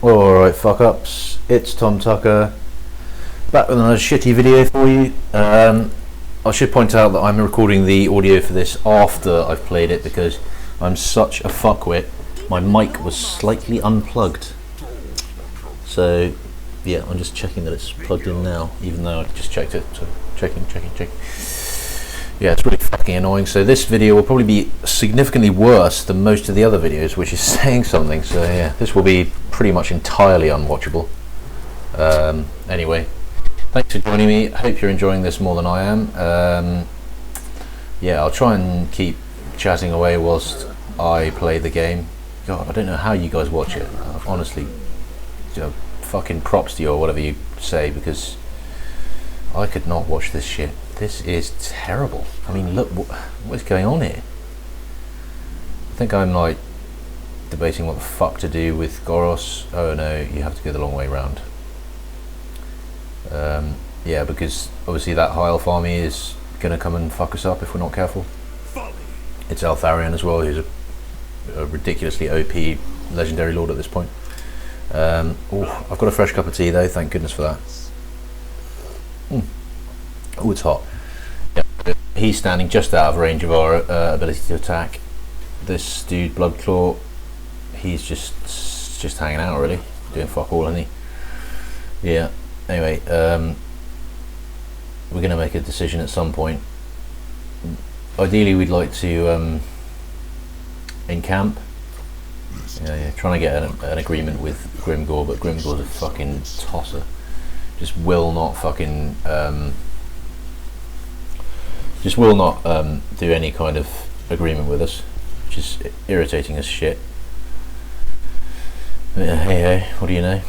Alright, fuck ups, it's Tom Tucker, back with another shitty video for you. I should point out that I'm recording the audio for this after I've played it because I'm such a fuckwit. My mic was slightly unplugged. So, yeah, I'm just checking that it's plugged in now, even though I just checked it. So, checking. Yeah, it's really fucking annoying. So this video will probably be significantly worse than most of the other videos, which is saying something. So yeah, this will be pretty much entirely unwatchable. Anyway, thanks for joining me. Hope you're enjoying this more than I am. Yeah, I'll try and keep chatting away whilst I play the game. God, I don't know how you guys watch it. Honestly, fucking props to you or whatever you say, because I could not watch this shit. This is terrible. I mean, look, what's going on here? I think I'm like debating what the fuck to do with Goros. Oh no, you have to go the long way round. Yeah, because obviously that high elf army is gonna come and fuck us up if we're not careful. It's Altharion as well, who's a ridiculously OP legendary lord at this point. Oh, I've got a fresh cup of tea though, thank goodness for that. Oh, it's hot. Yeah, he's standing just out of range of our ability to attack. This dude, Bloodclaw, he's just hanging out really, doing fuck all, isn't he? Yeah. Anyway, we're gonna make a decision at some point. Ideally, we'd like to encamp. Yeah, trying to get an agreement with Grimgor, but Grimgor's a fucking tosser. Just will not fucking do any kind of agreement with us, which is irritating as shit. But yeah, hey, what do you know?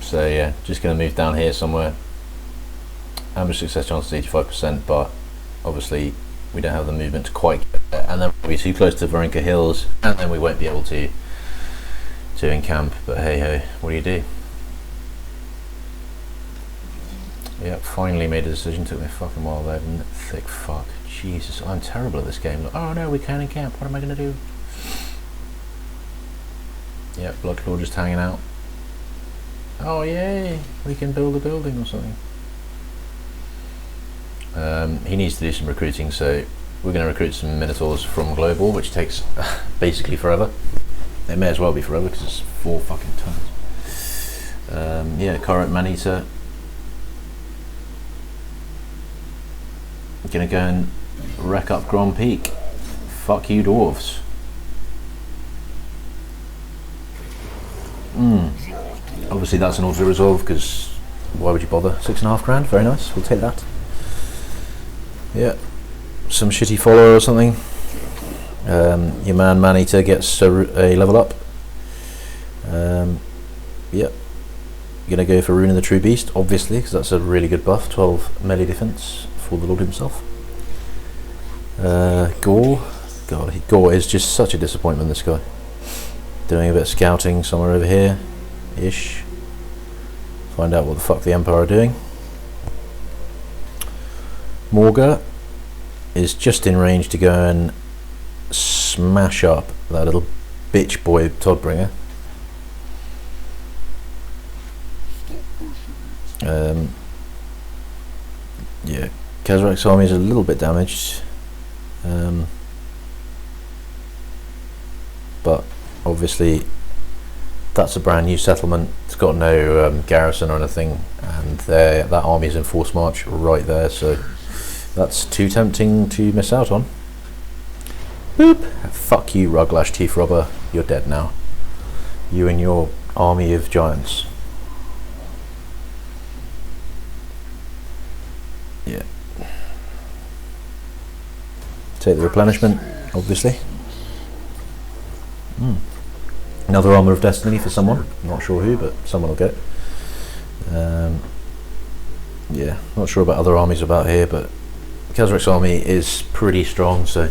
So yeah, just going to move down here somewhere. Ambush success chance is 85%, but obviously we don't have the movement to quite get there, and then we'll be too close to Varenka Hills, and then we won't be able to encamp. But hey ho, what do you do? Yeah, finally made a decision. Took me a fucking while there, didn't it? Thick fuck. Jesus, I'm terrible at this game. Like, oh no, we can't encamp. What am I going to do? Yeah, Bloodclaw just hanging out. Oh yay, we can build a building or something. He needs to do some recruiting, so we're going to recruit some Minotaurs from Global, which takes basically forever. It may as well be forever because it's 4 fucking turns. Yeah, current Manita. Gonna go and wreck up Grand Peak. Fuck you, dwarves. Obviously that's an auto resolve, because why would you bother? 6.5 grand, very nice, we'll take that. Yeah, some shitty follower or something. Your man Maneater gets a level up. Yep, gonna go for Rune of the True Beast, obviously, because that's a really good buff. 12 melee defense for the Lord himself. Gore, God, Gore is just such a disappointment, this guy. Doing a bit of scouting somewhere over here ish. Find out what the fuck the Empire are doing. Morga is just in range to go and smash up that little bitch boy Toddbringer. Yeah, Khazrak's army is a little bit damaged, but obviously that's a brand new settlement. It's got no garrison or anything, and that army is in force march right there, so that's too tempting to miss out on. Boop! Fuck you, Ruglash Teeth Robber, you're dead now. You and your army of giants. Yeah. Take the replenishment, obviously. Another Armour of Destiny for someone. Not sure who, but someone will get it. Yeah, not sure about other armies about here, but Khazrak's army is pretty strong, so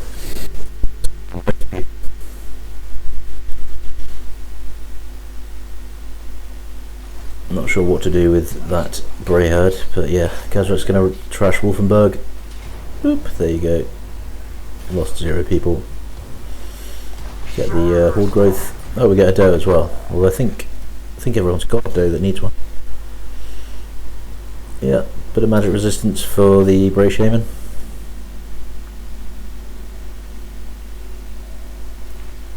I'm not sure what to do with that Grey Herd, but yeah, Khazrak's going to trash Wolfenburg. Boop, there you go. Lost 0 people. Get the horde growth. Oh, we get a doe as well. Well, I think everyone's got a doe that needs one. Yeah, bit of magic resistance for the Bray Shaman.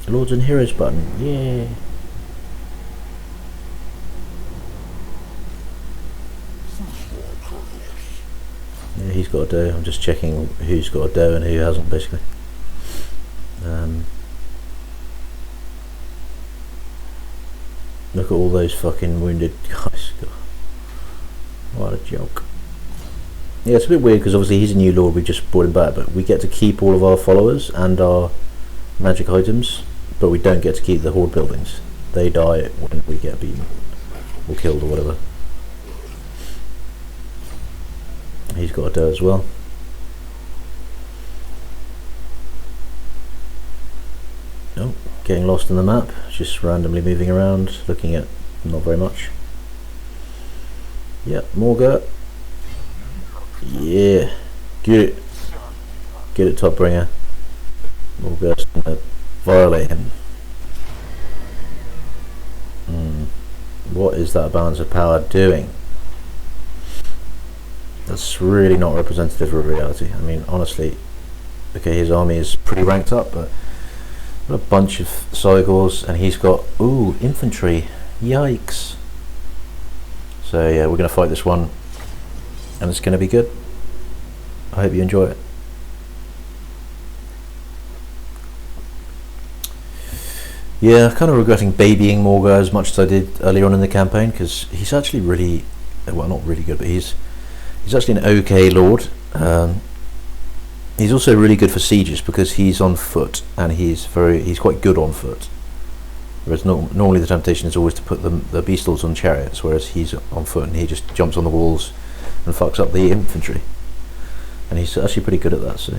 Lords and Heroes button, yeah. Yeah, he's got a doe. I'm just checking who's got a doe and who hasn't, basically. Look at all those fucking wounded guys. What a joke. Yeah, it's a bit weird because obviously he's a new lord, we just brought him back, but we get to keep all of our followers and our magic items, but we don't get to keep the horde buildings. They die when we get beaten or killed or whatever. He's got a doe as well. Oh, getting lost in the map, just randomly moving around, looking at not very much. Yep, Morga. Yeah, get it, Topbringer. Morga's gonna violate him. What is that balance of power doing? That's really not representative of reality. I mean, honestly, okay, his army is pretty ranked up, but what a bunch of Cygors, and he's got, ooh, infantry. Yikes. So yeah, we're going to fight this one, and it's going to be good. I hope you enjoy it. Yeah, kind of regretting babying Morga as much as I did earlier on in the campaign, because he's actually really, well, not really good, but he's actually an okay lord. He's also really good for sieges because he's on foot, and he's quite good on foot. Whereas normally the temptation is always to put the beast lords on chariots, whereas he's on foot and he just jumps on the walls and fucks up the infantry. And he's actually pretty good at that. So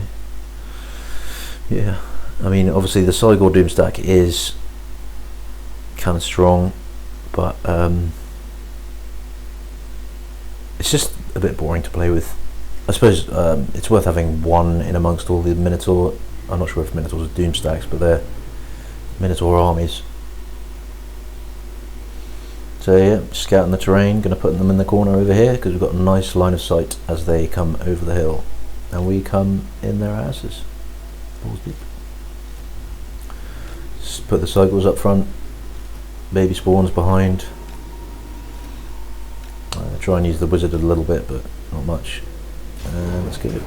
yeah, I mean, obviously the Cygor Doomstack is kind of strong, but it's just a bit boring to play with. I suppose it's worth having one in amongst all the Minotaur. I'm not sure if Minotaurs are Doomstacks, but they're Minotaur armies. So yeah, scouting the terrain, going to put them in the corner over here because we've got a nice line of sight as they come over the hill, and we come in their asses. Balls deep. Just put the Cygors up front, baby spawns behind. Try and use the wizard a little bit, but not much. Let's get it.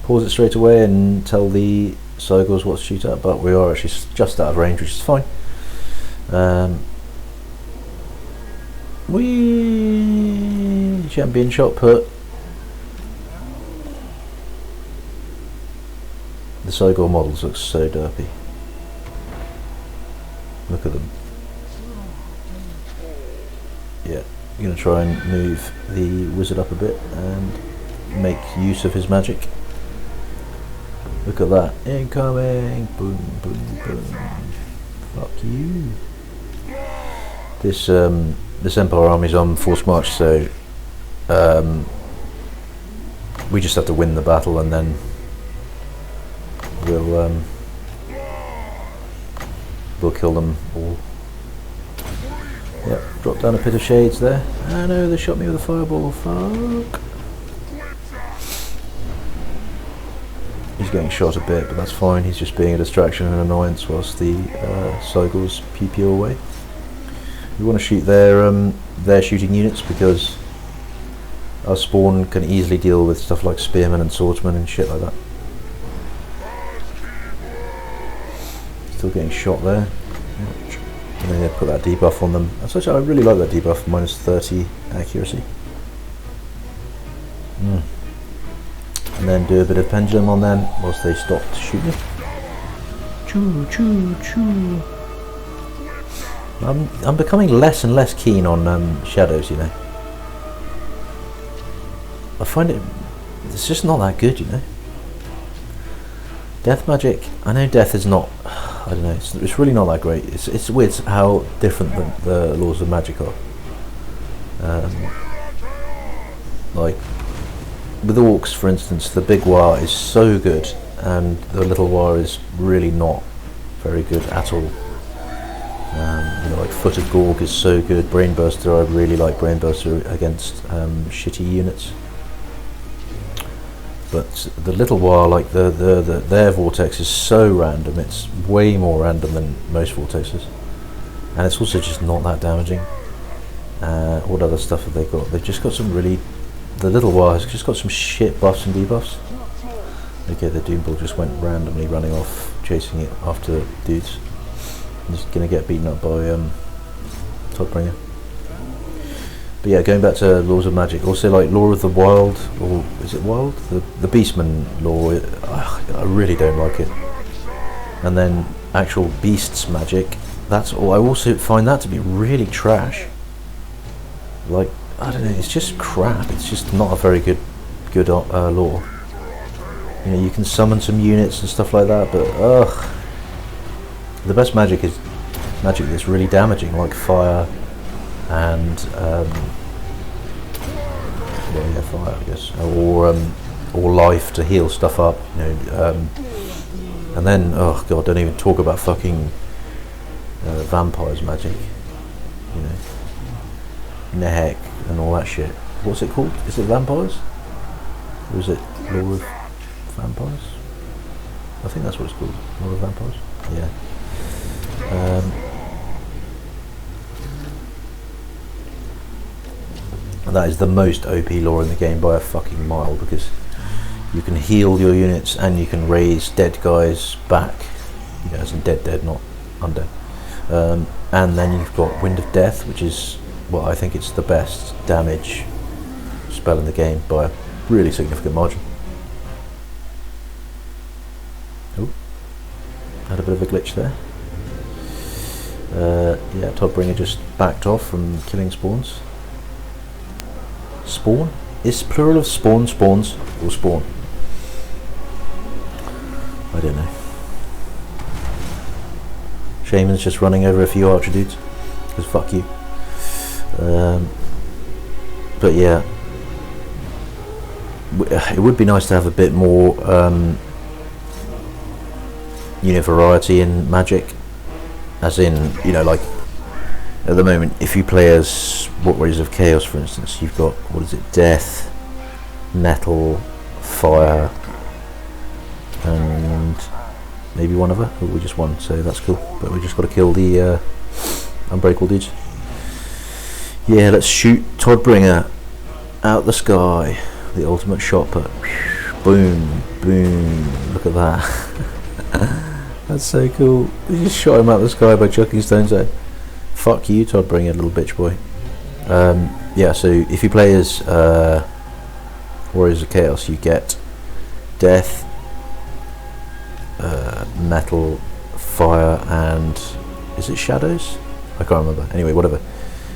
Pause it straight away and tell the Cygors what to shoot at, but we are actually just out of range, which is fine. We champion shot put. The Cygor models look so derpy. Look at them. Yeah, I'm going to try and move the wizard up a bit and make use of his magic. Look at that. Incoming! Boom, boom, boom. Fuck you. This Empire army's on forced march, so we just have to win the battle, and then we'll kill them all. Yep, drop down a pit of shades there. Ah no, they shot me with a fireball. Fuck. He's getting shot a bit, but that's fine. He's just being a distraction and annoyance whilst the Cygors pew away. We want to shoot their shooting units because our spawn can easily deal with stuff like spearmen and swordsmen and shit like that. Still getting shot there. And then put that debuff on them. I really like that debuff, minus 30 accuracy. And then do a bit of pendulum on them whilst they stop shooting. Choo choo choo. I'm becoming less and less keen on shadows, you know. I find it's just not that good, you know. Death magic, I know death is not, I don't know, it's really not that great. It's weird how different the laws of magic are. Like with orcs, for instance, the big war is so good and the little war is really not very good at all. You know, like Foot of Gorg is so good. Brainburster, I really like Brainburster against shitty units. But the little war, like their vortex is so random. It's way more random than most vortexes, and it's also just not that damaging. What other stuff have they got? They've just got some really. The little war has just got some shit buffs and debuffs. Okay, the Doomball just went randomly running off, chasing it after dudes. He's gonna get beaten up by Toddbringer. But yeah, going back to Laws of Magic, also like Law of the Wild, or is it Wild? The Beastman Law, I really don't like it. And then actual Beasts Magic, that's all. I also find that to be really trash. Like, I don't know, it's just crap. It's just not a very good law. You know, you can summon some units and stuff like that, but ugh. The best magic is magic that's really damaging, like fire and fire, I guess, or life to heal stuff up. You know, and then oh god, don't even talk about fucking vampires magic. You know, Nehek and all that shit. What's it called? Is it vampires? Or is it Law of Vampires? I think that's what it's called. Law of Vampires. Yeah. And that is the most OP lore in the game by a fucking mile, because you can heal your units and you can raise dead guys back, you know, as in dead, not undead. And then you've got Wind of Death, which is, well, I think it's the best damage spell in the game by a really significant margin. Oh, had a bit of a glitch there. Yeah, Toddbringer just backed off from killing spawns. Spawn? Is plural of spawn spawns or spawn? I don't know. Shaman's just running over a few archer dudes, because fuck you. But yeah, it would be nice to have a bit more you know, variety in magic, as in, you know, like at the moment if you play as Warriors of Chaos, for instance, you've got, what is it, Death, Nettle, Fire, and maybe one other, but we just won, so that's cool. But we just got to kill the unbreakable dudes. Yeah, let's shoot Toddbringer out the sky. The ultimate shot put. Boom, boom. Look at that. That's so cool. You just shot him out the sky by chucking stones at him. Fuck you, Toddbringer, little bitch boy. Yeah, so if you play as Warriors of Chaos, you get Death, Metal, Fire, and is it Shadows? I can't remember. Anyway, whatever.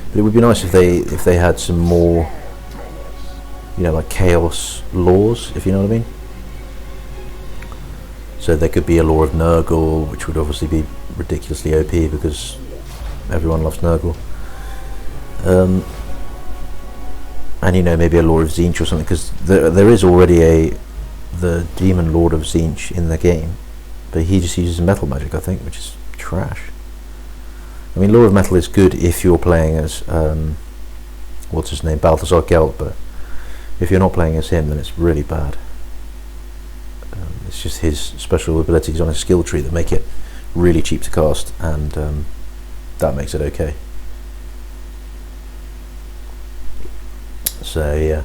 But it would be nice if they had some more, you know, like Chaos laws, if you know what I mean. So there could be a law of Nurgle, which would obviously be ridiculously OP because everyone loves Nurgle. And you know, maybe a law of Tzeentch or something, because there is already the Demon Lord of Tzeentch in the game, but he just uses metal magic, I think, which is trash. I mean, Law of Metal is good if you're playing as what's his name, Balthazar Gelt, but if you're not playing as him, then it's really bad. It's just his special abilities on his skill tree that make it really cheap to cast, and that makes it okay. So yeah,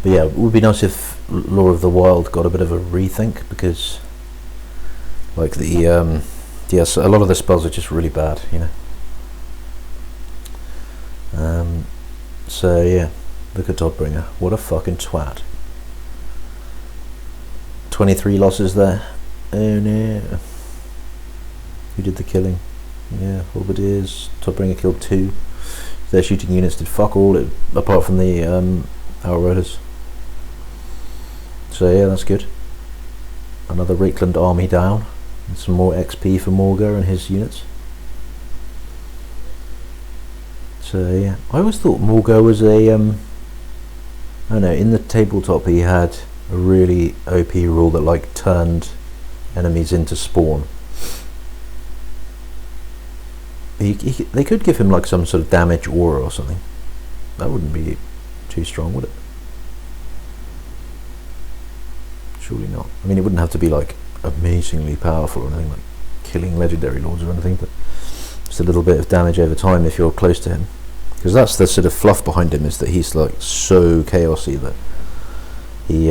but yeah, it would be nice if Law of the Wild got a bit of a rethink, because like the yes, a lot of the spells are just really bad, you know. So yeah, look at Toddbringer, what a fucking twat. 23 losses there. Oh no. Who did the killing? Yeah, Halberdiers. Toddbringer killed 2. Their shooting units did fuck all, apart from the Outroaders. So yeah, that's good. Another Reikland army down. And some more XP for Morga and his units. So yeah, I always thought Morga was a I don't know, in the tabletop he had a really OP rule that like turned enemies into spawn. they could give him like some sort of damage aura or something. That wouldn't be too strong, would it? Surely not. I mean, it wouldn't have to be like amazingly powerful or anything, like killing legendary lords or anything, but just a little bit of damage over time if you're close to him. Because that's the sort of fluff behind him, is that he's like so chaosy that he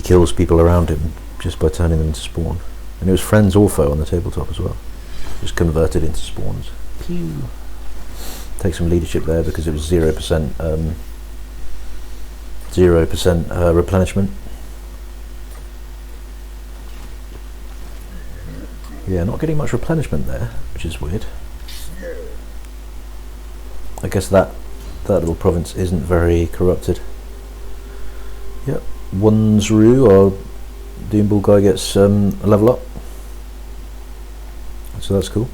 kills people around him just by turning them into spawn. And it was friends or foe on the tabletop as well, just converted into spawns. Pew. Take some leadership there because it was 0% replenishment. Yeah, not getting much replenishment there, which is weird. I guess that little province isn't very corrupted. Yep, Wunsru, our Doombull guy, gets a level up, so that's cool.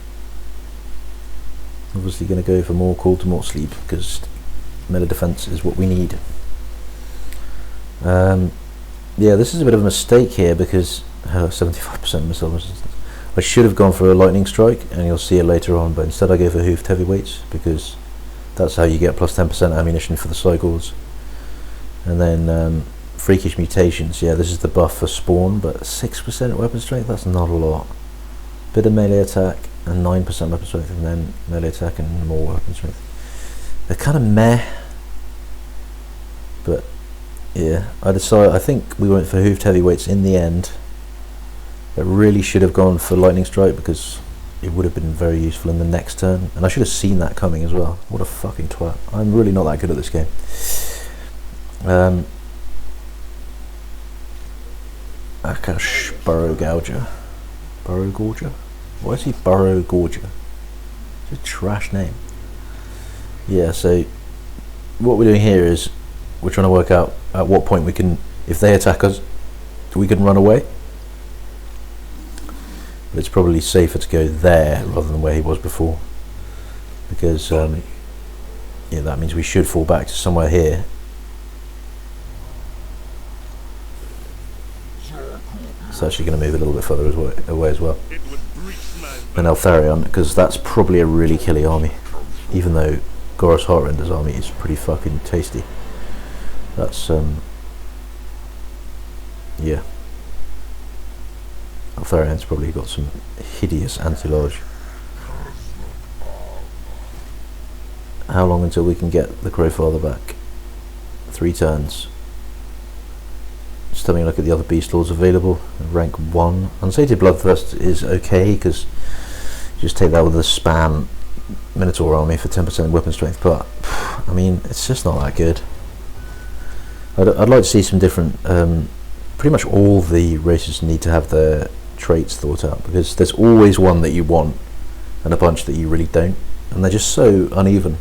Obviously going to go for more Call to More Sleep because melee defense is what we need. Yeah, this is a bit of a mistake here because 75% missile resistance. I should have gone for a lightning strike, and you'll see it later on, but instead I go for hoofed heavyweights because that's how you get plus 10% ammunition for the cycles. And then freakish mutations, yeah, this is the buff for spawn, but 6% weapon strength, that's not a lot. Bit of melee attack and 9% weapon strength, and then melee attack and more weapon strength. They're kind of meh, but yeah, I think we went for hoofed heavyweights in the end. I really should have gone for lightning strike because it would have been very useful in the next turn, and I should have seen that coming as well. What a fucking twat. I'm really not that good at this game. Akash Burrow Gouger. Burrow Gorger? Why is he Burrow Gorger? It's a trash name. Yeah, so what we're doing here is we're trying to work out at what point we can, if they attack us, we can run away. But it's probably safer to go there rather than where he was before, because yeah, that means we should fall back to somewhere here. It's actually going to move a little bit further away as well. And Eltharion, because that's probably a really killy army, even though Goros Heartrender's army is pretty fucking tasty. That's yeah. Eltharion's probably got some hideous anti-lodge. How long until we can get the Crowfather back? 3 turns. Just having a look at the other Beast Lords available. Rank 1. Unsated Bloodthirst is okay because you just take that with a spam Minotaur army for 10% weapon strength, but I mean, it's just not that good. I'd like to see some different. Pretty much all the races need to have their traits thought out, because there's always one that you want and a bunch that you really don't, and they're just so uneven.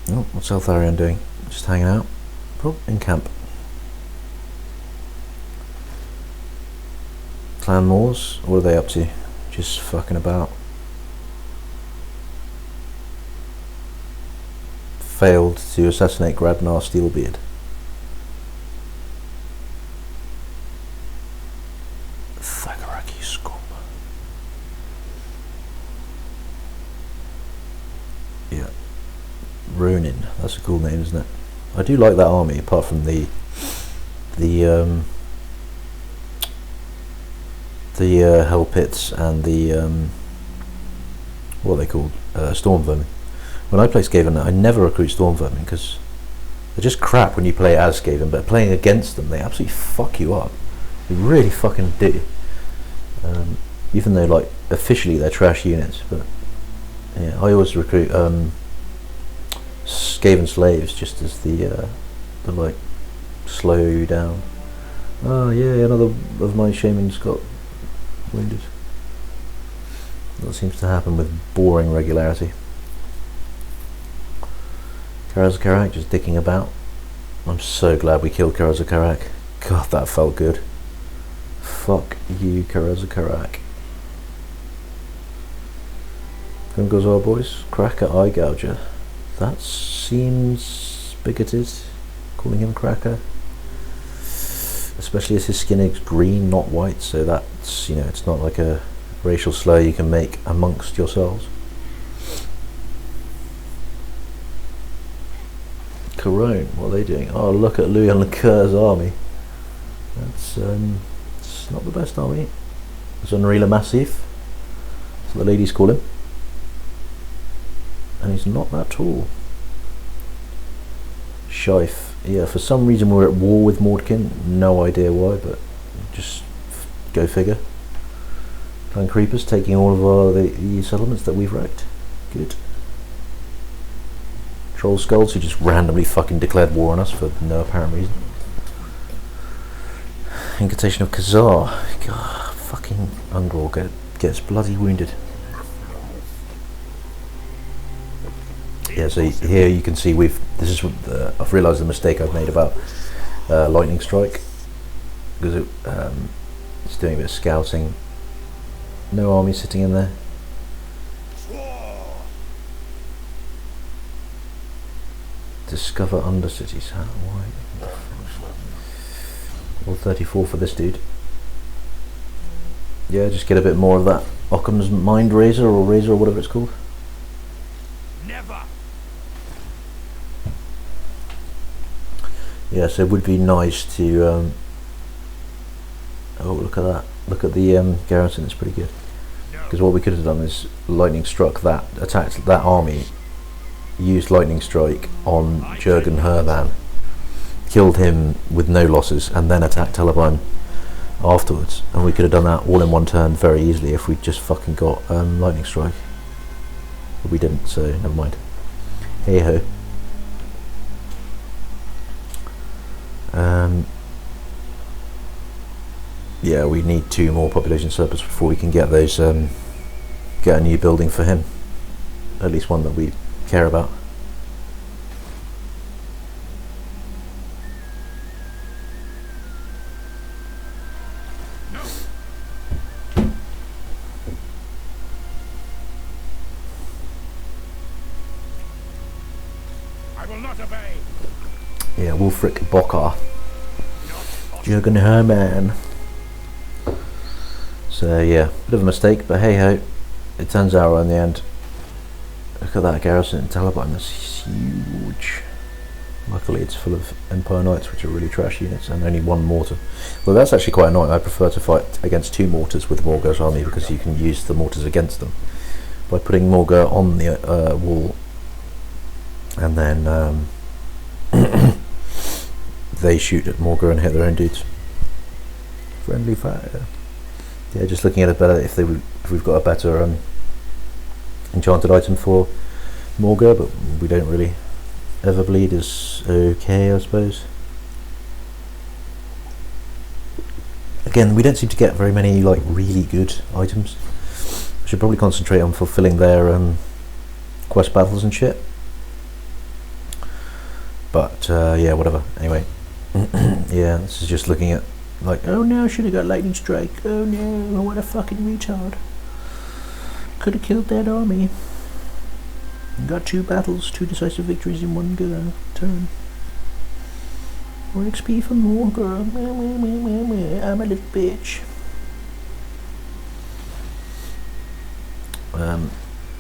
Oh, what's Eltharion doing? Just hanging out? Oh, in camp. Clan Moors? What are they up to? Just fucking about. Failed to assassinate Gradnar Steelbeard. Thagaraki scum. Yeah. Ronin. That's a cool name, isn't it? I do like that army, apart from the Hell Pits and the what are they called? Storm Vermin. When I play Skaven, I never recruit Storm Vermin because they're just crap when you play as Skaven, but playing against them, they absolutely fuck you up. They really fucking do. Even though, like, officially they're trash units, but yeah, I always recruit Skaven slaves just as the like slow down. Oh yeah, another of my shamans got wounded. That seems to happen with boring regularity. Khazrak just dicking about. I'm so glad we killed Khazrak. God, that felt good. Fuck you, Khazrak. Gungazar boys. Cracker Eye Gouger. That seems bigoted, calling him Cracker. especially as his skin is green, not white, so that's, you know, it's not like a racial slur you can make amongst yourselves. Corone, what are they doing? Oh, look at Louis Lecoeur's army. That's it's not the best army. It's Henri Le Massif, that's what the ladies call him, and he's not that tall. Shife, yeah, for some reason we're at war with Mordkin, no idea why, but just go figure. Clan Creepers taking all of the settlements that we've wrecked. Good. Troll Skulls, who just randomly fucking declared war on us for no apparent reason. Incantation of Khazrak. God, fucking Ungror gets bloody wounded. Yeah, so here you can see I've realised the mistake I've made about Lightning Strike, because it's doing a bit of scouting. No army sitting in there. Discover Undercities. How? Why? Or 34 for this dude. Yeah, just get a bit more of that Occam's Mind Razor or Razor or whatever it's called. Never. Yeah, so it would be nice to. Oh, look at that! Look at the garrison. It's pretty good. Because what we could have done is lightning struck that, attacked that army, used lightning strike on Jürgen Hermann, killed him with no losses, and then attacked Telebyne afterwards. And we could have done that all in one turn very easily if we just fucking got lightning strike. But we didn't, so never mind. Hey ho. Yeah, we need 2 more population surplus before we can get those. Get a new building for him, at least one that we care about. I will not obey. Yeah, Wulfric Bockar, Jürgen Hermann. So yeah, bit of a mistake, but hey ho, it turns out in the end. Look at that garrison in Telebyne, that's huge. Luckily it's full of Empire Knights, which are really trash units, and only 1 mortar. Well, that's actually quite annoying. I prefer to fight against 2 mortars with Morgar's army, because you can use the mortars against them by putting Morgar on the wall, and then they shoot at Morgar and hit their own dudes. Friendly fire. Yeah, just looking at it better if we've got a better enchanted item for Morgar, but we don't really. Everbleed is okay, I suppose. Again, we don't seem to get very many like really good items. I should probably concentrate on fulfilling their quest battles and shit. But yeah, whatever. Anyway, yeah, this is just looking at like, oh no, I should have got lightning strike. Oh no, what a fucking retard. Could have killed that army. Got 2 battles, 2 decisive victories in 1 go turn. More XP for more girl. I'm a little bitch.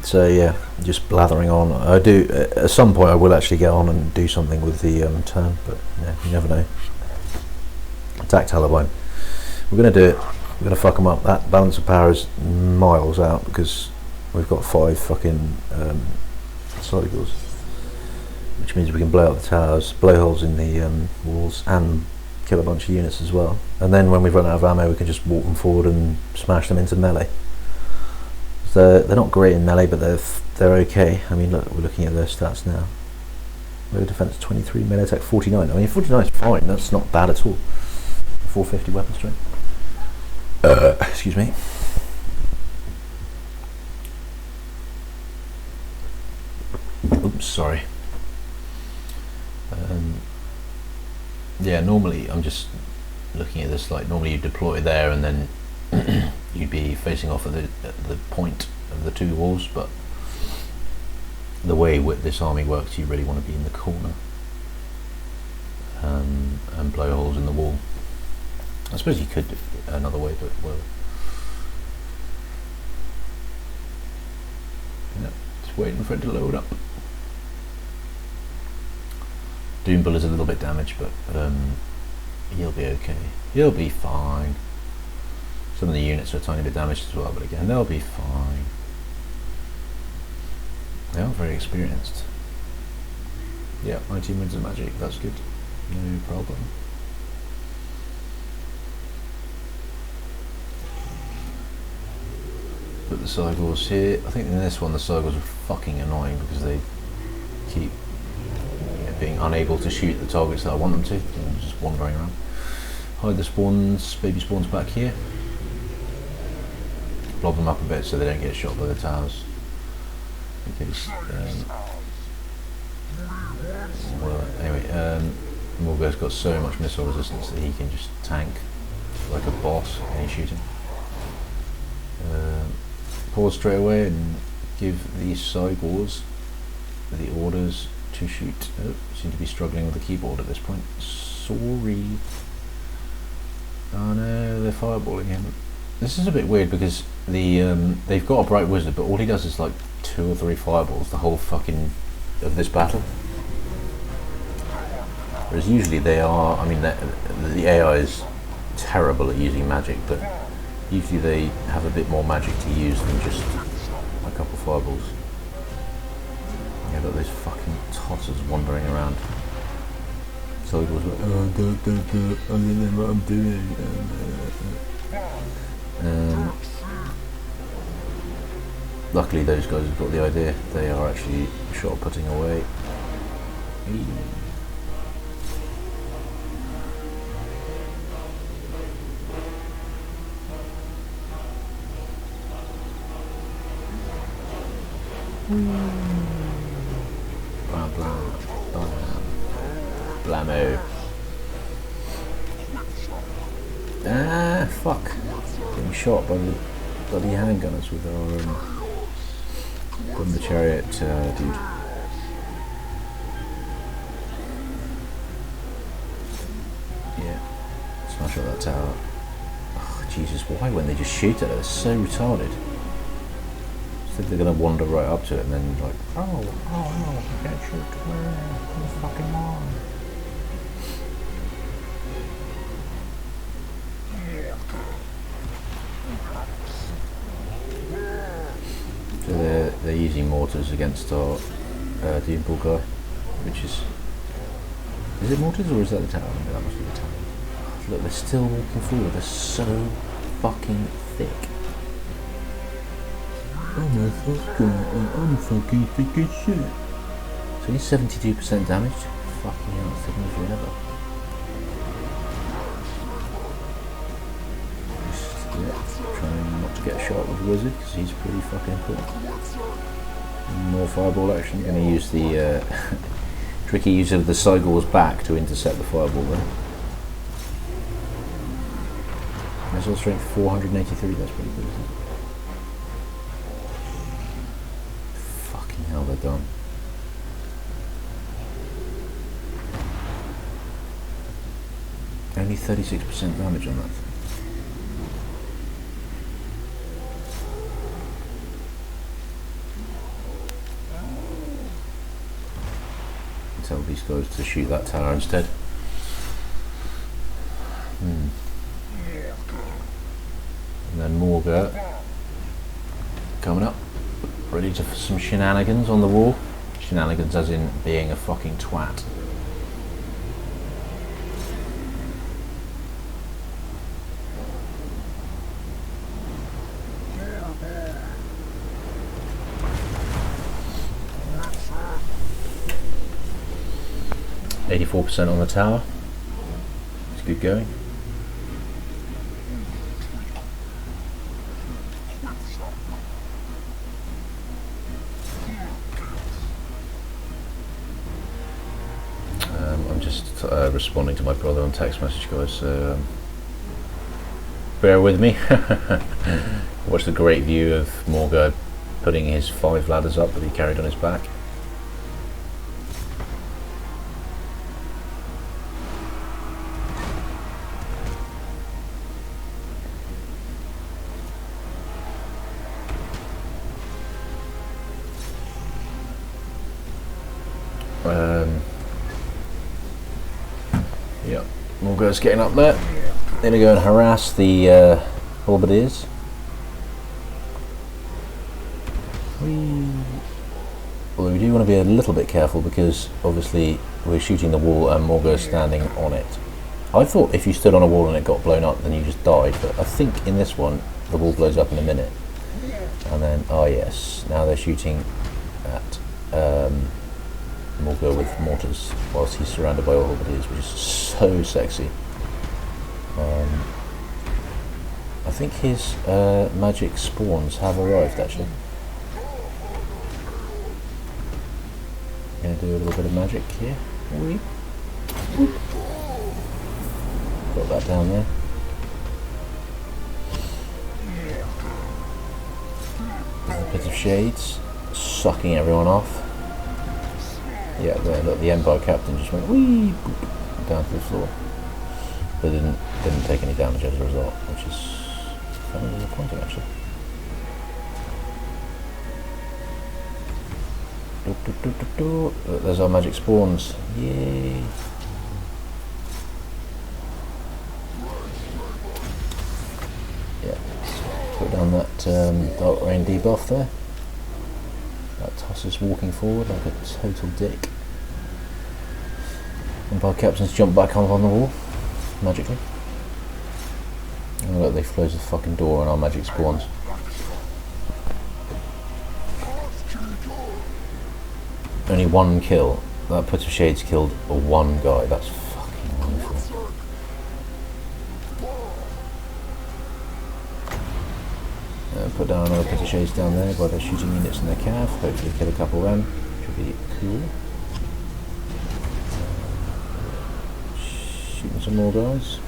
So yeah, just blathering on. I do at some point. I will actually get on and do something with the turn, but yeah, you never know. Attack Telebyne. We're gonna do it. We're gonna fuck them up. That balance of power is miles out because we've got 5 fucking cycles, which means we can blow out the towers, blow holes in the walls, and kill a bunch of units as well. And then when we've run out of ammo, we can just walk them forward and smash them into melee. So they're not great in melee, but they're okay. I mean, look, we're looking at their stats now. Melee defense 23, melee attack 49. I mean, 49 is fine. That's not bad at all. 450 weapon strength. Excuse me. Oops, sorry. Yeah, normally I'm just looking at this like normally you deploy there and then you'd be facing off at the point of the 2 walls, but the way this army works, you really want to be in the corner and blow holes in the wall. I suppose you could do it another way, but whatever. Yeah, just waiting for it to load up. Doombull is a little bit damaged, but he'll be okay. He'll be fine. Some of the units are a tiny bit damaged as well, but again, they'll be fine. They are very experienced. Yeah, 19 wins of magic, that's good. No problem. Put the Cygors here. I think in this one the Cygors are fucking annoying because they keep being unable to shoot the targets that I want them to. They're just wandering around. Hide the spawns, baby spawns back here. Blob them up a bit so they don't get shot by the towers. In case, well, anyway, Morgo's got so much missile resistance that he can just tank like a boss any shooting. Pause straight away and give these Cygors the orders to shoot. Oh, seem to be struggling with the keyboard at this point. Sorry. Oh no, they're fireballing him. This is a bit weird because they've got a bright wizard, but all he does is like 2 or 3 fireballs the whole fucking of this battle. Whereas usually they are. I mean, the AI is terrible at using magic, but usually they have a bit more magic to use than just a couple fireballs. Yeah, got those fucking tossers wandering around. So he was like, oh, don't do it, I don't know what I'm doing. Luckily those guys have got the idea. They are actually shot putting away. Blah blah blah blammo. Ah, fuck. Getting shot by the bloody handgunners with our from the chariot dude. Yeah. Smash out that tower. Oh, Jesus, why when they just shoot at it? It's so retarded. I think they're going to wander right up to it and then like, oh no, I can't shoot. I'm fucking on. So they're using mortars against our Doombull guy, which is it mortars or is that the tower? No, that must be the tower. Look, they're still walking forward. They're so fucking thick. I'm fucking thick as shit. So he's 72% damaged. Fucking hell, it's taking forever. Trying not to get shot with the wizard because he's pretty fucking important. More fireball action. Going to use the tricky use of the Cygor's back to intercept the fireball there. Missile strength 483. That's pretty good, isn't it? Fucking hell, they're done. Only 36% damage on that thing. Tell these guys to shoot that tower instead. And then Morga coming up, ready for some shenanigans on the wall. Shenanigans as in being a fucking twat. %, on the tower. It's good going. I'm just responding to my brother on text message, guys, so bear with me. Watch the great view of Morga putting his 5 ladders up that he carried on his back. Yep, Morgoth's getting up there. Then we go and harass the halberdiers. Although we do want to be a little bit careful because obviously we're shooting the wall and Morgoth's standing on it. I thought if you stood on a wall and it got blown up then you just died, but I think in this one the wall blows up in a minute. And then, oh yes, now they're shooting at Morgoth with mortars whilst he's surrounded by all halberdiers, which is so sexy. I think his magic spawns have arrived actually. Going to do a little bit of magic here. Got that down there. A bit of shades, sucking everyone off. Yeah, there, look, the Empire captain just went wee boop, down to the floor, but didn't take any damage as a result, which is kind of disappointing actually. Look, there's our magic spawns. Yay! Yeah, put down that dark rain debuff there. That Toss is walking forward like a total dick. Empire captains jump back on the wall magically. And look, they close the fucking door and our magic spawns. Only one kill. That Put of Shades killed one guy. That's fucking wonderful. Put down another Put of Shades down there while they're shooting units in their cav. Hopefully kill a couple of them. Should be cool. Shooting some more guys.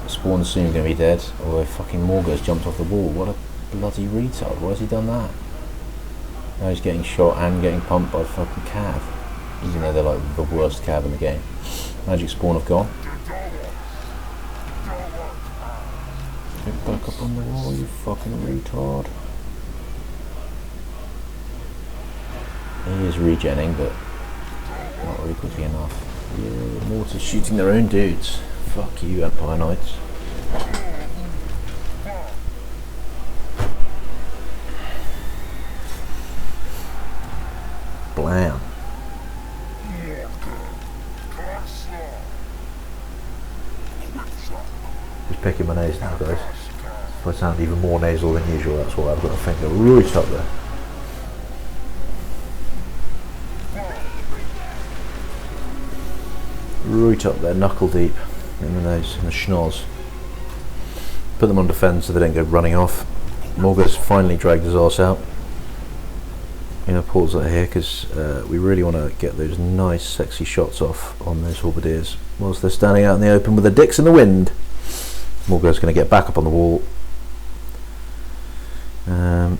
Spawn's soon going to be dead. Although fucking Morgoth's jumped off the wall. What a bloody retard. Why has he done that? Now he's getting shot and getting pumped by fucking cav. Even though they're like the worst cav in the game. Magic spawn have gone. Get back up on the wall, you fucking retard. He is regenning, but not really quickly enough. Yeah, mortars shooting their own dudes. Fuck you, Empire Knights. Blam. Just picking my nose now, guys. If I sound even more nasal than usual, that's why I've got a finger right up there. Right up there, knuckle deep in the nose, in the schnoz. Put them on defence so they don't go running off. Morgoth's finally dragged his arse out. I'm going to pause that here because we really want to get those nice sexy shots off on those halberdiers whilst they're standing out in the open with their dicks in the wind. Morgoth's going to get back up on the wall. I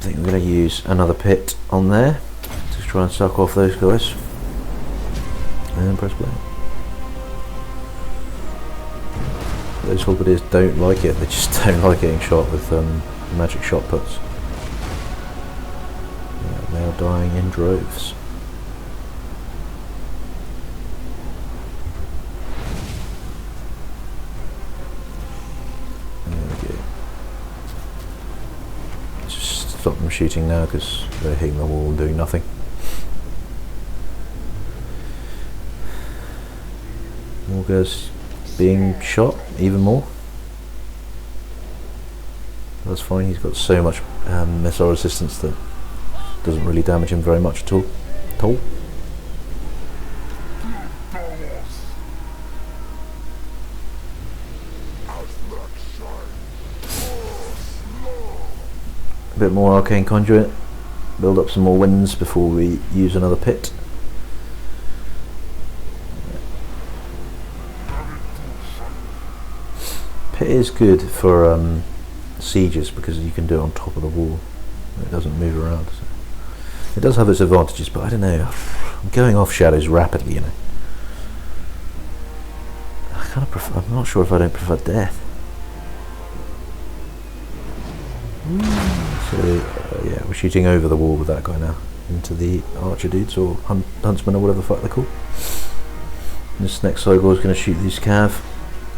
think we're going to use another pit on there to try and suck off those guys. And press play. Those halberdiers don't like it, they just don't like getting shot with magic shot puts. Yeah, they are dying in droves. There we go. Just stop them shooting now because they're hitting the wall and doing nothing. Morgoth's being shot even more. That's fine, he's got so much missile resistance that doesn't really damage him very much at all. A bit more arcane conduit, build up some more winds before we use another pit. Pit is good for sieges because you can do it on top of the wall. It doesn't move around. So. It does have its advantages, but I don't know. I'm going off shadows rapidly, you know. I kind of prefer. I'm not sure if I don't prefer death. So yeah, we're shooting over the wall with that guy now, into the archer dudes, or huntsmen, or whatever the fuck they're called. This next cycle is going to shoot these cav.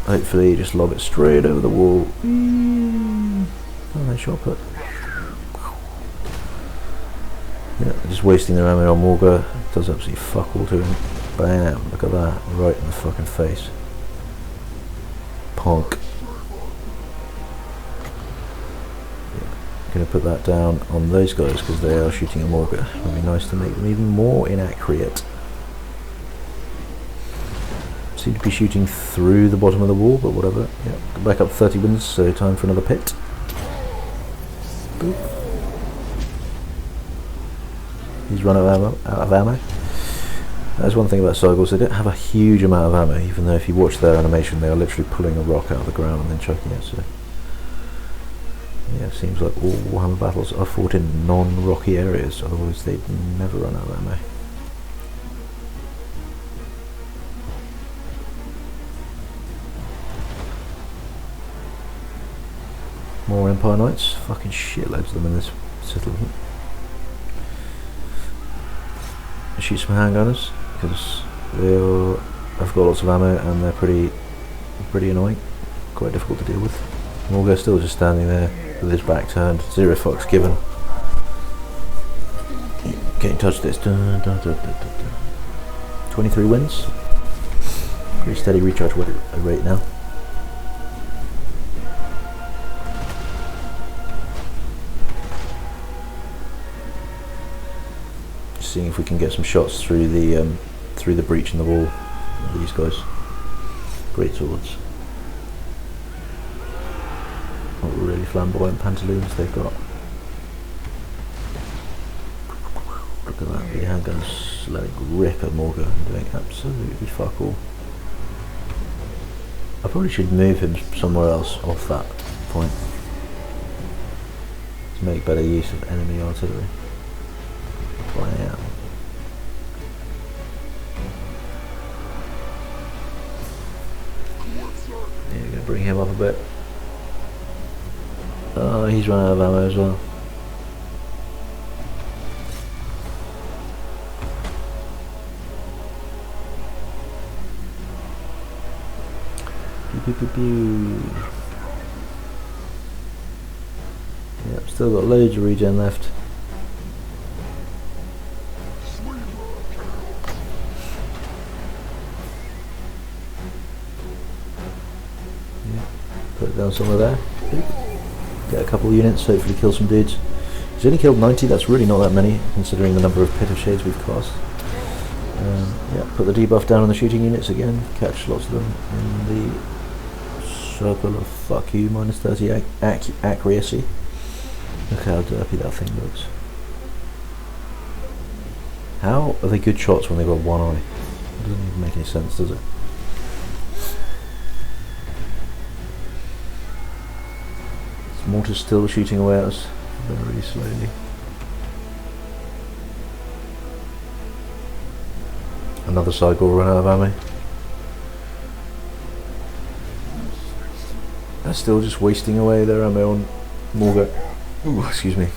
Hopefully just lob it straight over the wall. Oh, nice shot put. Yeah, just wasting their ammo on Morga. Does absolutely fuck all to him. Bam, look at that, right in the fucking face. Punk. Going to put that down on those guys because they are shooting a Morga. It would be nice to make them even more inaccurate. Seem to be shooting through the bottom of the wall, but whatever. Yeah, back up 30 wins, so time for another pit. Boop. He's run out of ammo. That's one thing about Cygles, they don't have a huge amount of ammo, even though if you watch their animation they are literally pulling a rock out of the ground and then chucking it. So yeah, it seems like all Warhammer battles are fought in non-rocky areas, otherwise they'd never run out of ammo. More Empire Knights, fucking shitloads of them in this settlement. I shoot some handgunners because I've got lots of ammo and they're pretty annoying, quite difficult to deal with. Morga's still just standing there with his back turned, 0 fucks given. Getting touched this. 23 wins. Pretty steady recharge rate now. Just seeing if we can get some shots through the breach in the wall of these guys. Great swords. Not really flamboyant pantaloons they've got. Look at that, the handgun's letting rip at Morga and doing absolutely fuck all. I probably should move him somewhere else off that point to make better use of enemy artillery. Wow. Yeah, we're gonna bring him up a bit. Oh, he's run out of ammo as well. Pew, pew, pew, pew. Yep, still got loads of regen left. Yep, put it down somewhere there. Get a couple of units, hopefully kill some dudes. He's only killed 90, that's really not that many, considering the number of Pit of Shades we've cast. Yeah, put the debuff down on the shooting units again, catch lots of them in the circle of fuck you, minus 30 accuracy. Look how derpy that thing looks. How are they good shots when they've got one eye? It doesn't even make any sense, does it? Mortar's still shooting away at us very slowly. Another cycle run out of ammo. They're still just wasting away their ammo on Morga. Ooh, excuse me.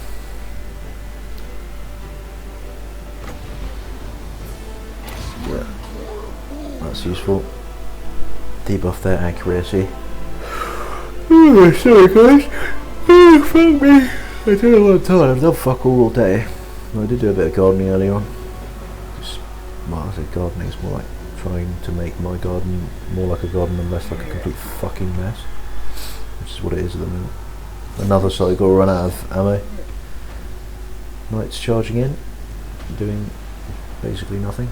Yeah, that's useful. Debuff their accuracy. Ooh, sorry guys. Oh, fuck me. I don't know what I'm doing. I've done fuck all day. I did do a bit of gardening earlier on. Just, well, I say gardening is more like trying to make my garden more like a garden and less like a complete fucking mess. Which is what it is at the moment. Another cycle run out of ammo. Knights charging in, doing basically nothing.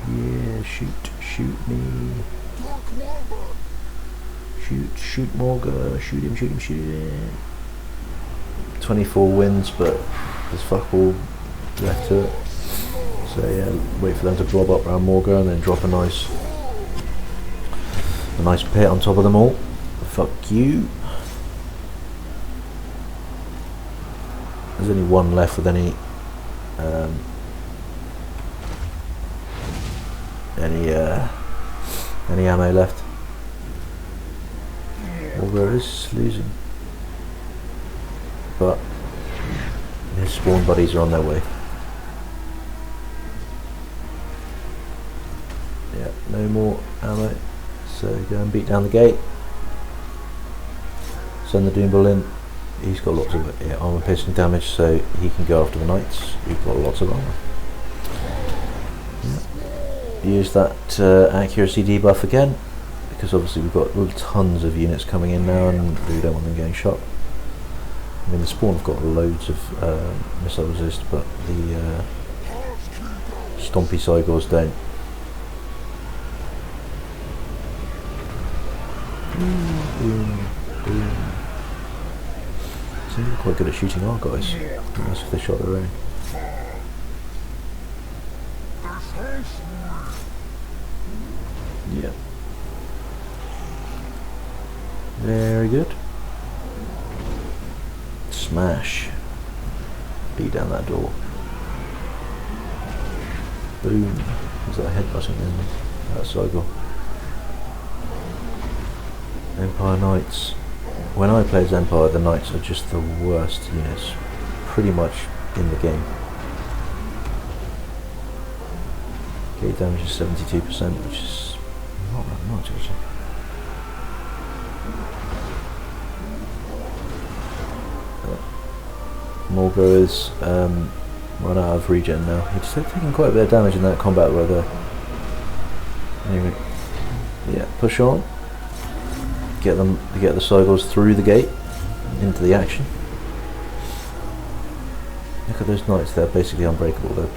Yeah, shoot me. Shoot Morga, shoot him. 24 wins, but there's fuck all left to it. So yeah, wait for them to blob up around Morga and then drop a nice pit on top of them all. Fuck you. There's only one left with any ammo left. Morga is losing. but his spawn buddies are on their way. Yeah, no more ammo, so go and beat down the gate. Send the Doombull in. He's got lots of armor piercing damage, so he can go after the knights. We've got lots of armor. Yeah. Use that accuracy debuff again, because obviously we've got tons of units coming in now and we don't want them getting shot. I mean, the spawn have got loads of missile resist, but the stompy Cygors don't. Seem to be quite good at shooting our guys. Nice if they shot their own. Yeah. Very good. Smash. Beat down that door. Boom. Is that headbutting in that cycle? Empire Knights. When I play as Empire, the Knights are just the worst units, pretty much in the game. Gate damage is 72%, which is not that much actually. Morgo is run out of regen now. He's taking quite a bit of damage in that combat right there. Anyway, yeah, push on. Get the Cygors through the gate into the action. Look at those knights, they're basically unbreakable. They're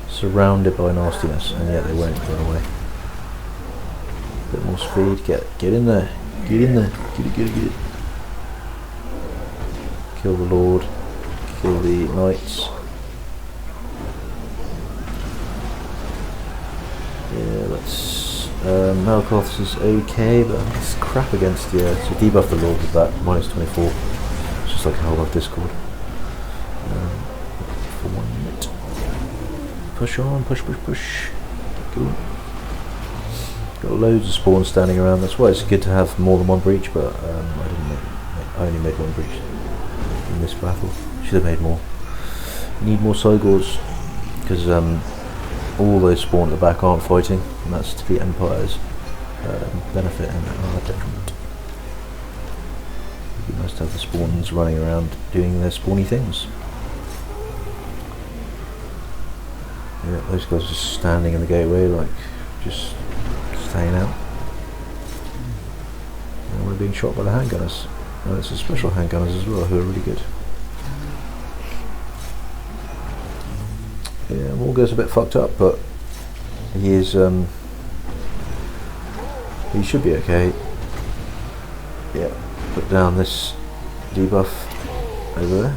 surrounded by nastiness and yet they won't run away. Bit more speed, get in there. Get in there. Get it. Kill the Lord. Kill the knights. Yeah, let's Malkoth's is okay, but it's crap against so debuff the Lord with that, -24. It's just like a whole of Discord. For 1 minute. Push on, push. Cool. Got loads of spawns standing around, that's why it's good to have more than one breach, but I only made one breach in this battle. Should have made more. Need more Cygors, because all those spawn at the back aren't fighting, and that's to the Empire's benefit and our detriment. It'd be nice to have the spawns running around doing their spawny things. Yeah, those guys are just standing in the gateway, like, just staying out. And we're being shot by the handgunners. And it's the special handgunners as well, who are really good. Yeah, Morgo's a bit fucked up, but he is, he should be okay. Yeah, put down this debuff over there.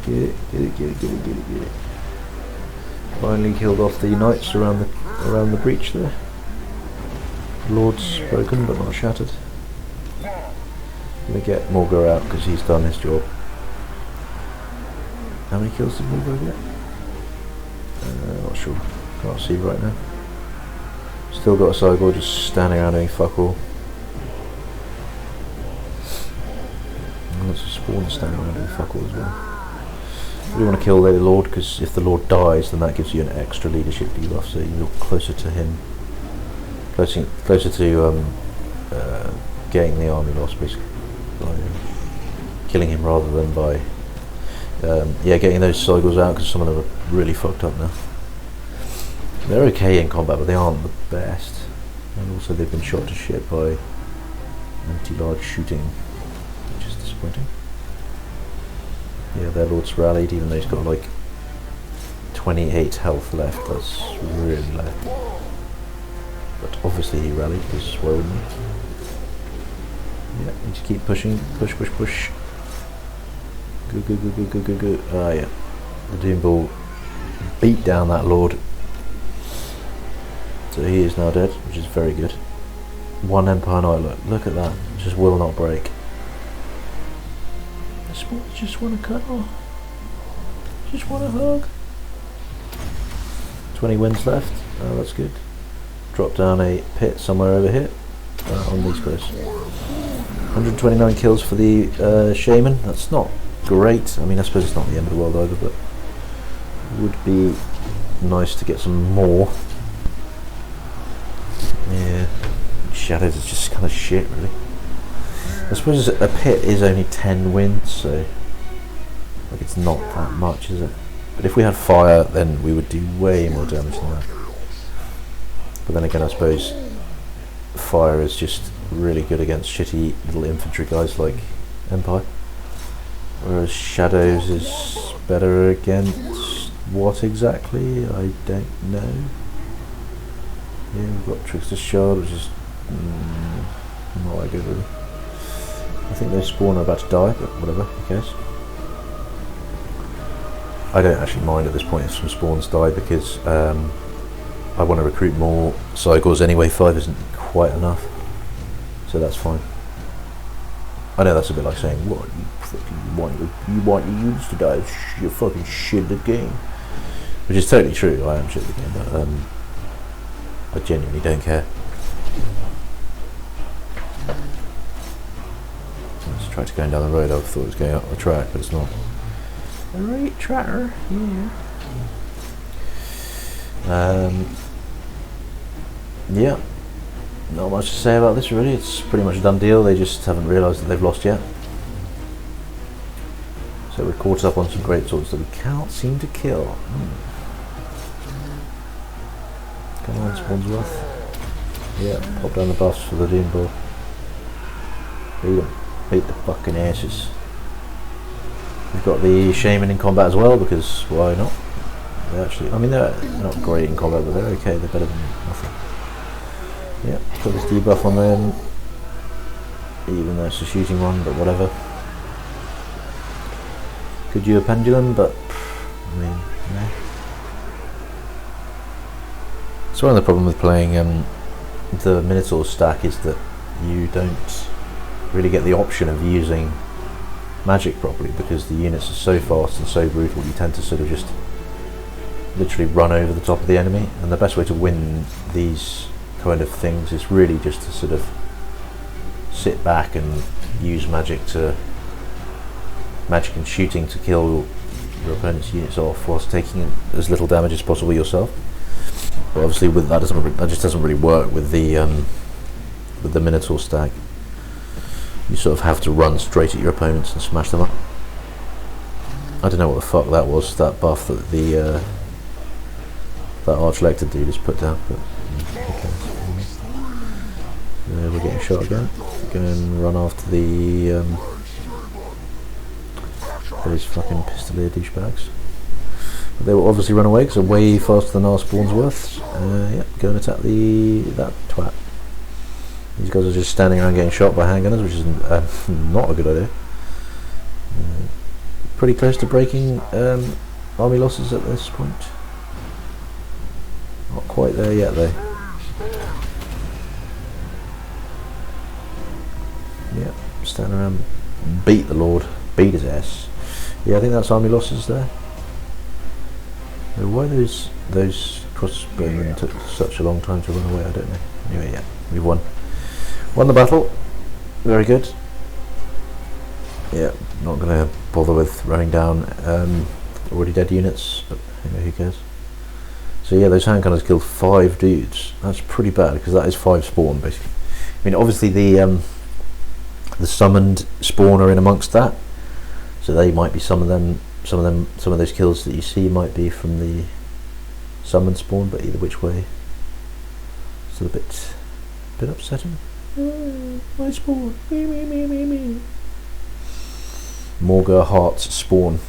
Get it. Finally killed off the knights around the breach there. Lord's broken but not shattered. Gonna get Morgo out because he's done his job. How many kills did Morgo get? Not sure. Can't see right now. Still got a Cygor just standing around doing fuck all. And lots of spawns standing around doing fuck all as well. We want to kill the Lord because if the Lord dies, then that gives you an extra leadership debuff, so you're closer to him, closer to getting the army lost, basically, by killing him rather than by getting those Cygors out, because some of them are really fucked up now. They're okay in combat, but they aren't the best, and also they've been shot to shit by anti-large shooting, which is disappointing. Yeah, their Lord's rallied, even though he's got like 28 health left. That's really low. But obviously he rallied, because why wouldn't he? Yeah, need to keep pushing. Push. Good. Ah, yeah. The Doombull beat down that Lord. So he is now dead, which is very good. One Empire Knight, look at that. Just will not break. Just want to cuddle. Just want a hug. 20 wins left. Oh, that's good. drop down a pit somewhere over here on these guys. 129 kills for the shaman. That's not great. I mean, I suppose it's not the end of the world either, but it would be nice to get some more. Yeah, shadows is just kind of shit, really. I suppose a pit is only 10 wins, so like it's not that much, is it? But if we had fire, then we would do way more damage than that. But then again, I suppose fire is just really good against shitty little infantry guys like Empire, whereas Shadows is better against what exactly? I don't know. Yeah, we've got Trickster's Shard, which is not that good really. I think those spawn are about to die, but whatever, who cares? I don't actually mind at this point if some spawns die, because I want to recruit more cycles anyway. 5 isn't quite enough, so that's fine. I know that's a bit like saying, what, you want your units to die, you're fucking shit at the game. Which is totally true, I am shit at the game, but I genuinely don't care. I just tried to go down the road, I thought it was going up the track, but it's not. A right tracker, yeah. Yeah, not much to say about this really. It's pretty much a done deal. They just haven't realised that they've lost yet. So we're caught up on some great swords that we can't seem to kill. Come on, Spawnsworth. Yeah, pop down the buffs for the Doom Ball. Beat them. Beat the fucking asses. We've got the Shaman in combat as well, because why not? They actually, I mean, they're not great in combat, but they're okay. They're better than nothing. Yeah, put this debuff on them, even though it's a shooting one, but whatever. Could do a pendulum, but I mean, no. So one of the problems with playing the Minotaur stack is that you don't really get the option of using magic properly, because the units are so fast and so brutal. You tend to sort of just literally run over the top of the enemy, and the best way to win these kind of things is really just to sort of sit back and use magic and shooting to kill your opponent's units off whilst taking as little damage as possible yourself. But obviously with that just doesn't really work with the Minotaur stack. You sort of have to run straight at your opponents and smash them up. I don't know what the fuck that was, that buff that that Archlector dude has put down, but okay. We're getting shot again. Go and run after those fucking Pistolier douchebags. But they will obviously run away because they're way faster than our Spawnsworths. Yeah, go and attack that twat. These guys are just standing around getting shot by handgunners, which is not a good idea. Pretty close to breaking army losses at this point. Not quite there yet though. Yeah, stand around, beat the Lord, beat his ass. Yeah, I think that's army losses there. Why those crossbowmen took such a long time to run away, I don't know. Anyway, yeah, we won. Won the battle. Very good. Yeah, not going to bother with running down already dead units, but anyway, who cares. So yeah, those handgunners killed 5 dudes. That's pretty bad, because that is 5 spawn basically. I mean, obviously the summoned spawn are in amongst that, so they might be some of those kills that you see might be from the summoned spawn, but either which way, it's a bit upsetting. My spawn. Me. Morgar Heart's spawn.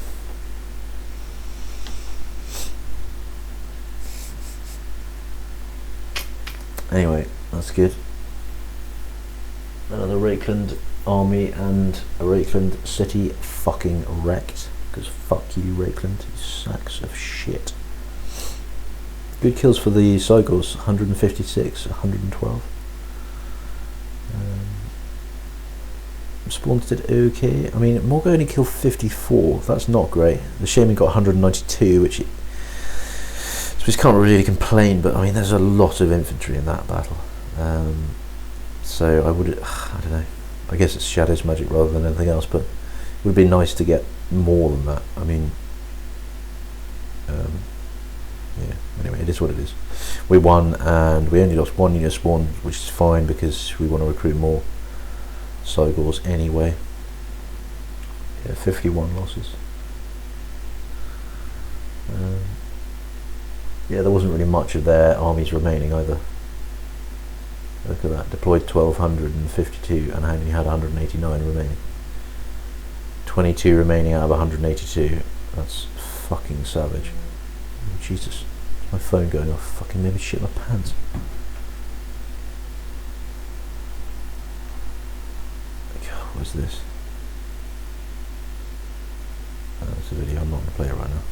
Anyway, that's good. Another Rakeland army and a Rakeland city fucking wrecked. Because fuck you, Rakeland, you sacks of shit. Good kills for the Cycles, 156, 112. Spawns did okay. I mean, Morgar only killed 54. That's not great. The Shaman got 192, which is So we can't really complain, but I mean there's a lot of infantry in that battle. So I don't know, I guess it's Shadow's magic rather than anything else, but it would be nice to get more than that. I mean, yeah, anyway, it is what it is. We won, and we only lost one unit spawn, which is fine because we want to recruit more Cygors anyway. Yeah, 51 losses. Yeah, there wasn't really much of their armies remaining either. Look at that, deployed 1252 and only had 189 remaining. 22 remaining out of 182. That's fucking savage. Oh, Jesus, my phone going off. Fucking made me shit my pants. What's this? That's a video. I'm not going to play it right now.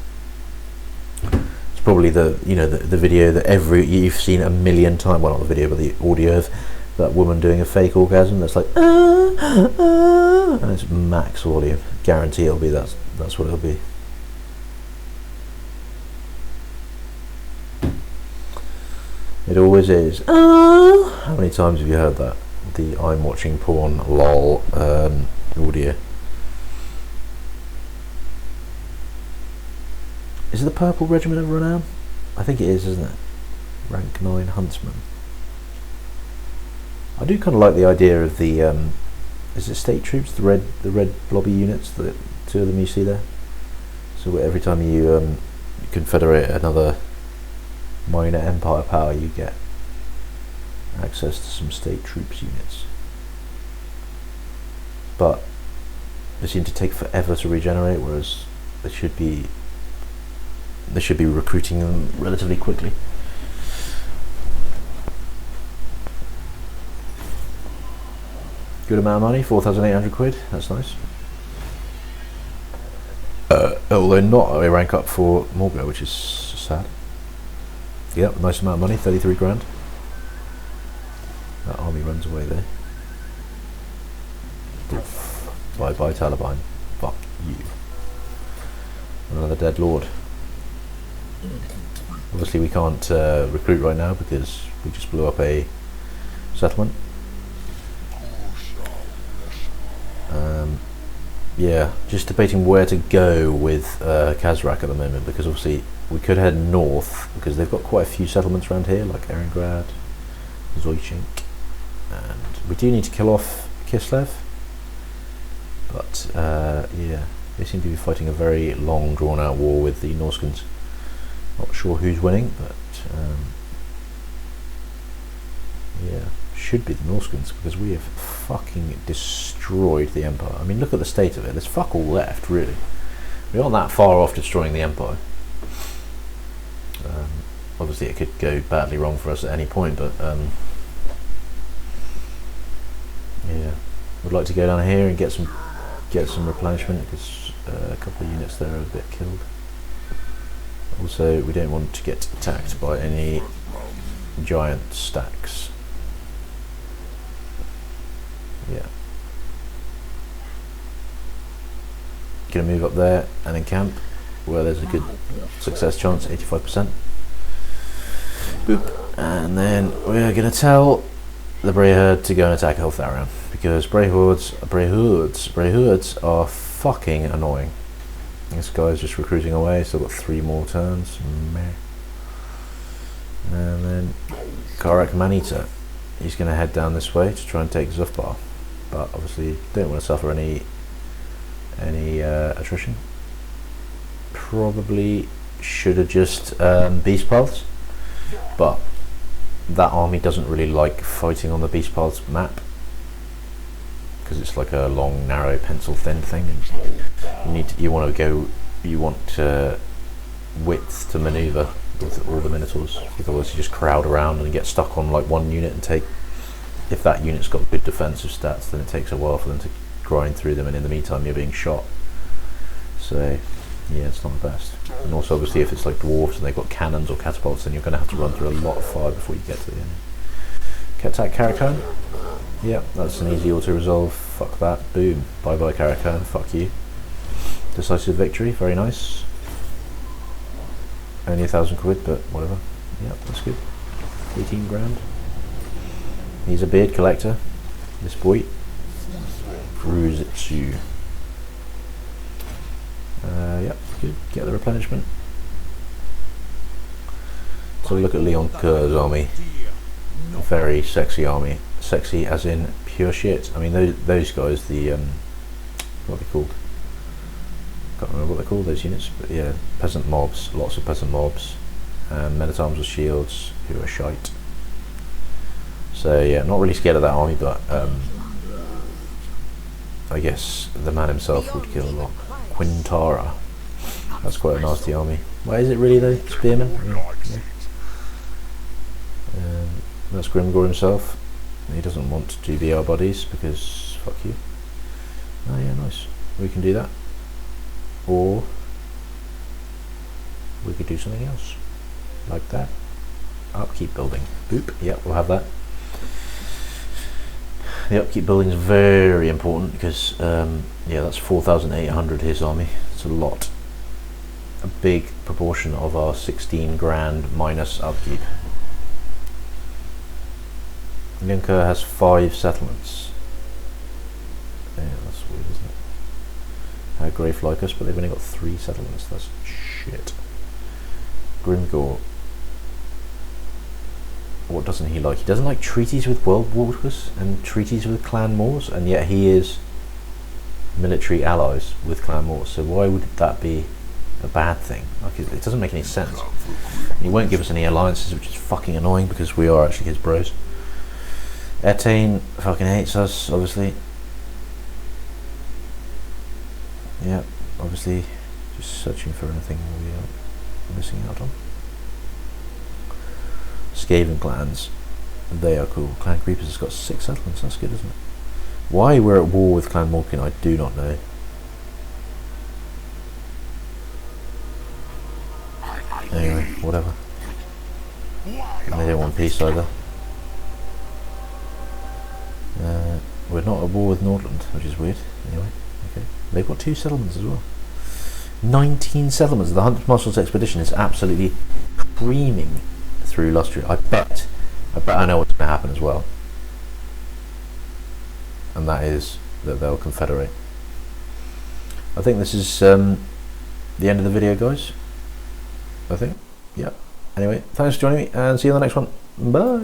It's probably the video that you've seen a million times. Well, not the video, but the audio of that woman doing a fake orgasm. That's like and it's max volume. Guarantee it'll be that's what it'll be. It always is. How many times have you heard that? The I'm watching porn lol audio. Is it the Purple Regiment of Renown? I think it is, isn't it? Rank 9 Huntsman. I do kind of like the idea of the is it state troops, the red blobby units, the two of them you see there. So every time you confederate another minor empire power, you get access to some state troops units, but they seem to take forever to regenerate, whereas they should be recruiting them relatively quickly. Good amount of money, 4,800 quid, that's nice. Although not a rank up for Morgo, which is sad. Yep, nice amount of money, 33 grand. That army runs away there. Bye bye Taliban. Fuck you. Another dead lord. Obviously we can't recruit right now because we just blew up a settlement. Yeah, just debating where to go with Khazrak at the moment, because obviously we could head north because they've got quite a few settlements around here, like Erengrad, Zoychink, and we do need to kill off Kislev, but yeah, they seem to be fighting a very long drawn out war with the Norskans. Not sure who's winning, but yeah, should be the Norskans, because we have fucking destroyed the Empire. I mean, look at the state of it. There's fuck all left, really. We aren't that far off destroying the Empire. Obviously it could go badly wrong for us at any point, but yeah, would like to go down here and get some replenishment, because a couple of units there are a bit killed. Also, we don't want to get attacked by any giant stacks. Yeah. Gonna move up there and encamp where there's a good success chance, 85%. Boop. And then we're gonna tell the Bray Herd to go and attack Eltharion, because Bray Hordes are fucking annoying. This guy's just recruiting away, still got 3 more turns. Meh. And then Karak Manita, he's going to head down this way to try and take Zufbar, but obviously don't want to suffer any attrition. Probably should have just Beast Paths, but that army doesn't really like fighting on the Beast Paths map, because it's like a long, narrow, pencil-thin thing, and you want width to manoeuvre with all the Minotaurs. Otherwise, you just crowd around and get stuck on like one unit and take. If that unit's got good defensive stats, then it takes a while for them to grind through them, and in the meantime, you're being shot. So, yeah, it's not the best. And also, obviously, if it's like dwarves and they've got cannons or catapults, then you're going to have to run through a lot of fire before you get to the end. Attack Karakhan. Yep, that's an easy auto-resolve. Fuck that. Boom. Bye-bye Karakhan. Fuck you. Decisive victory. Very nice. Only 1,000 quid, but whatever. Yep, that's good. 18 grand. He's a beard collector, this boy. Ruzitsu. Yep, good. Get the replenishment. So look at Leon Kerr's army. A very sexy army. Sexy as in pure shit. I mean, those guys, the what are they called? Can't remember what they're called, those units. But yeah, peasant mobs. Lots of peasant mobs. Men at arms with shields who are shite. So yeah, not really scared of that army, but I guess the man himself would kill a lot. Quintara. That's quite a nasty army. Why is it really though? Spearman? Yeah. That's Grimgor himself. He doesn't want to be our buddies because fuck you. Oh yeah, nice. We can do that. Or we could do something else. Like that. Upkeep building. Boop. Yep, we'll have that. The upkeep building is very important because yeah, that's 4,800 his army. It's a lot. A big proportion of our 16 grand minus upkeep. Linker has 5 settlements. Yeah, that's weird, isn't it? How Grave like us, but they've only got 3 settlements. That's shit. Grimgor. What doesn't he like? He doesn't like treaties with world walkers and treaties with clan Moors, and yet he is military allies with clan Moors. So why would that be a bad thing? Like, it doesn't make any sense. He won't give us any alliances, which is fucking annoying because we are actually his bros. Etain fucking hates us, obviously. Yeah, obviously just searching for anything we are missing out on. Skaven clans, they are cool. Clan Creepers has got 6 settlements, that's good, isn't it? Why we're at war with Clan Malkin, I do not know. Anyway, whatever. And they don't want peace either. We're not at war with Nordland, which is weird. Anyway, okay. They've got 2 settlements as well. 19 settlements. The Hunt Marshal's expedition is absolutely creaming through Lustria. I bet I know what's going to happen as well. And that is that they'll confederate. I think this is the end of the video, guys. I think. Yeah. Anyway, thanks for joining me and see you on the next one. Bye.